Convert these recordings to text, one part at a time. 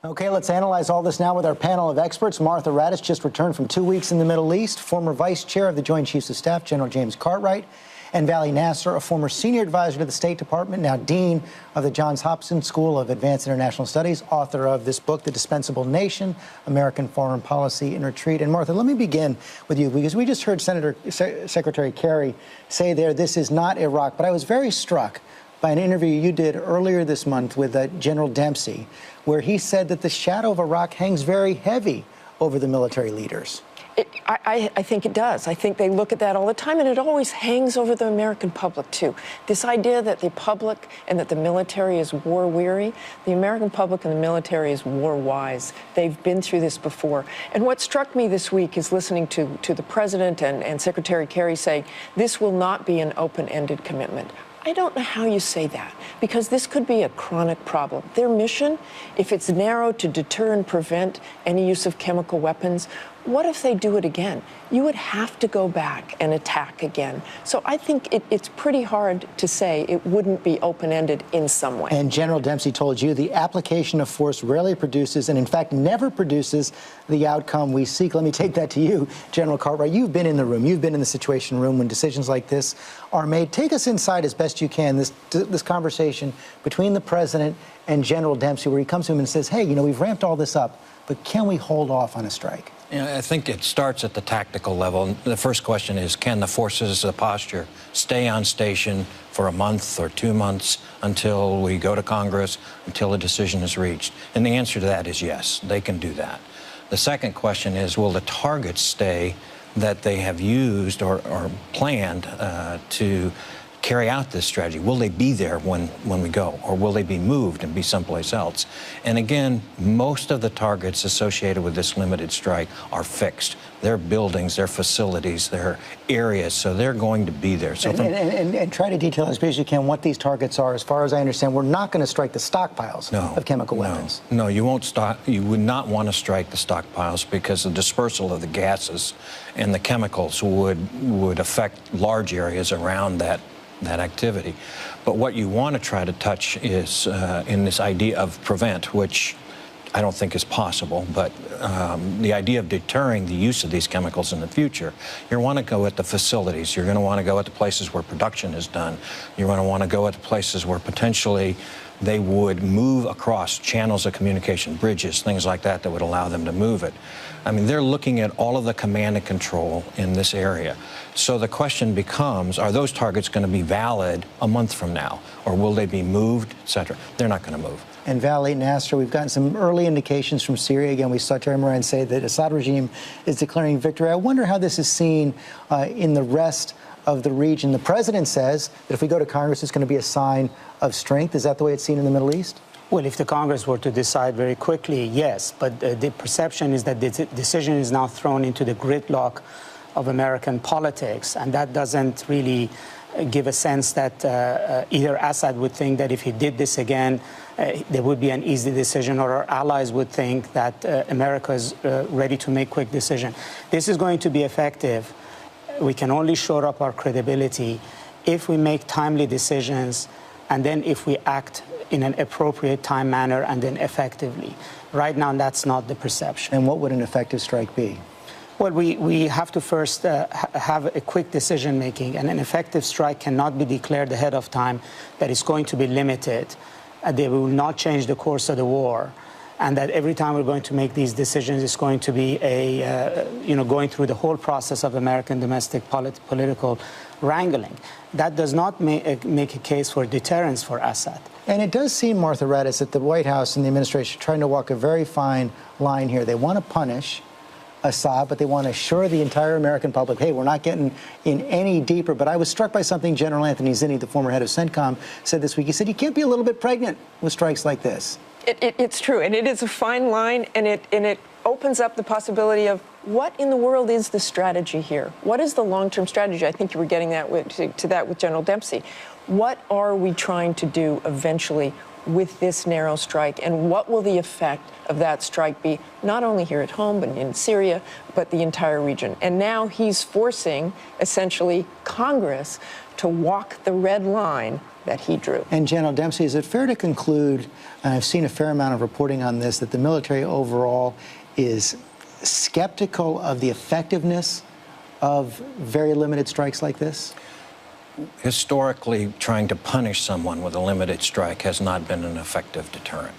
Okay, let's analyze all this now with our panel of experts. Martha Raddatz just returned from 2 weeks in the Middle East, former Vice Chair of the Joint Chiefs of Staff, General James Cartwright, and Vali Nasr, a former Senior Advisor to the State Department, now Dean of the Johns Hopkins School of Advanced International Studies, author of this book, The Dispensable Nation, American Foreign Policy in Retreat. And Martha, let me begin with you, because we just heard Secretary Kerry say there, this is not Iraq, but I was very struck by an interview you did earlier this month with General Dempsey, where he said that the shadow of Iraq hangs very heavy over the military leaders. I think it does. I think they look at that all the time, and it always hangs over the American public, too. This idea that the public and that the military is war-weary, the American public and the military is war-wise. They've been through this before. And what struck me this week is listening to the President and Secretary Kerry say, this will not be an open-ended commitment. I don't know how you say that, because this could be a chronic problem. Their mission, if it's narrow to deter and prevent any use of chemical weapons, what if they do it again? You would have to go back and attack again. So I think it's pretty hard to say it wouldn't be open-ended in some way. And General Dempsey told you the application of force rarely produces, and in fact never produces, the outcome we seek. Let me take that to you, General Cartwright. You've been in the room. You've been in the Situation Room when decisions like this are made. Take us inside as best you can, this conversation between the President and General Dempsey, where he comes to him and says, hey, you know, we've ramped all this up, but can we hold off on a strike? You know, I think it starts at the tactical level. The first question is, can the forces, the posture, stay on station for a month or 2 months until we go to Congress, until a decision is reached? And the answer to that is yes, they can do that. The second question is, will the targets stay that they have used or planned to carry out this strategy? Will they be there when we go, or will they be moved and be someplace else? And again, most of the targets associated with this limited strike are fixed. They're buildings, they're facilities, they're areas, so they're going to be there. So and try to detail as best as you can what these targets are. As far as I understand, we're not going to strike the stockpiles of chemical weapons. No, you won't stop. You would not want to strike the stockpiles, because the dispersal of the gases and the chemicals would affect large areas around that activity. But what you want to try to touch is in this idea of prevent, which I don't think is possible, but the idea of deterring the use of these chemicals in the future. You want to go at the facilities. You're going to want to go at the places where production is done. You're going to want to go at the places where potentially they would move across channels of communication, bridges, things like that, that would allow them to move it. I mean, they're looking at all of the command and control in this area. So the question becomes, are those targets going to be valid a month from now? Or will they be moved, et cetera? They're not going to move. And Vali Nasr, we've gotten some early indications from Syria. Again, we saw Terry Moran say that Assad regime is declaring victory. I wonder how this is seen in the rest of the region. The President says that if we go to Congress, it's going to be a sign of strength. Is that the way it's seen in the Middle East? Well, if the Congress were to decide very quickly, yes. But the perception is that the decision is now thrown into the gridlock of American politics, and that doesn't really give a sense that either Assad would think that if he did this again, there would be an easy decision, or our allies would think that America is ready to make quick decision. This is going to be effective. We can only shore up our credibility if we make timely decisions, and then if we act in an appropriate time, manner, and then effectively. Right now, that's not the perception. And what would an effective strike be? Well, we have to first have a quick decision-making, and an effective strike cannot be declared ahead of time that it's going to be limited, they will not change the course of the war, and that every time we're going to make these decisions, it's going to be going through the whole process of American domestic political wrangling. That does not make a case for deterrence for Assad. And it does seem, Martha Raddatz, that the White House and the administration are trying to walk a very fine line here. They want to punish Assad, but they want to assure the entire American public, hey, we're not getting in any deeper. But I was struck by something General Anthony Zinni, the former head of CENTCOM, said this week. He said you can't be a little bit pregnant with strikes like this. It's true, and it is a fine line, and it opens up the possibility of what in the world is the strategy here? What is the long-term strategy? I think you were getting that to that with General Dempsey. What are we trying to do eventually with this narrow strike? And what will the effect of that strike be, not only here at home, but in Syria, but the entire region? And now he's forcing, essentially, Congress to walk the red line that he drew. And General Dempsey, is it fair to conclude, and I've seen a fair amount of reporting on this, that the military overall is skeptical of the effectiveness of very limited strikes like this? Historically, trying to punish someone with a limited strike has not been an effective deterrent.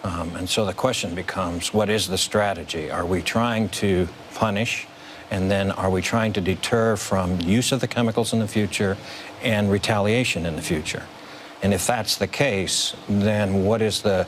And so the question becomes, what is the strategy? Are we trying to punish, and then are we trying to deter from use of the chemicals in the future and retaliation in the future? And if that's the case, then what is the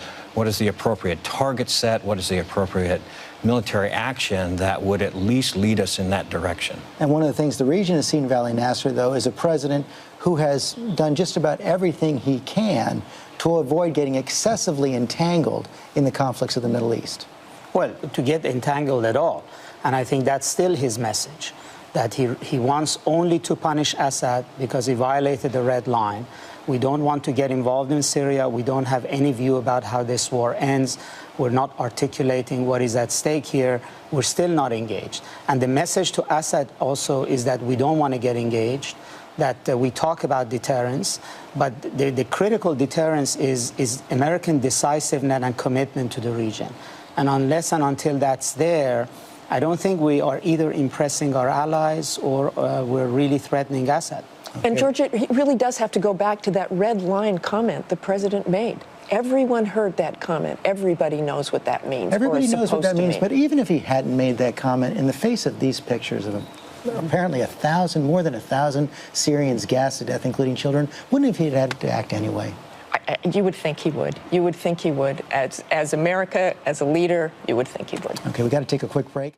appropriate target set? What is the appropriate military action that would at least lead us in that direction? And one of the things the region has seen, Vali Nasr, though, is a president who has done just about everything he can to avoid getting excessively entangled in the conflicts of the Middle East. Well, to get entangled at all. And I think that's still his message, that he wants only to punish Assad because he violated the red line. We don't want to get involved in Syria. We don't have any view about how this war ends. We're not articulating what is at stake here. We're still not engaged. And the message to Assad also is that we don't want to get engaged, that we talk about deterrence, but the critical deterrence is American decisiveness and commitment to the region. And unless and until that's there, I don't think we are either impressing our allies or we're really threatening Assad. Okay. And George, it really does have to go back to that red line comment the president made. Everyone heard that comment. Everybody knows what that means. Everybody knows what that means, but even if he hadn't made that comment, in the face of these pictures of apparently more than 1,000 Syrians gassed to death, including children, wouldn't he have had to act anyway? You would think he would. You would think he would. As America, as a leader, you would think he would. Okay, we got to take a quick break.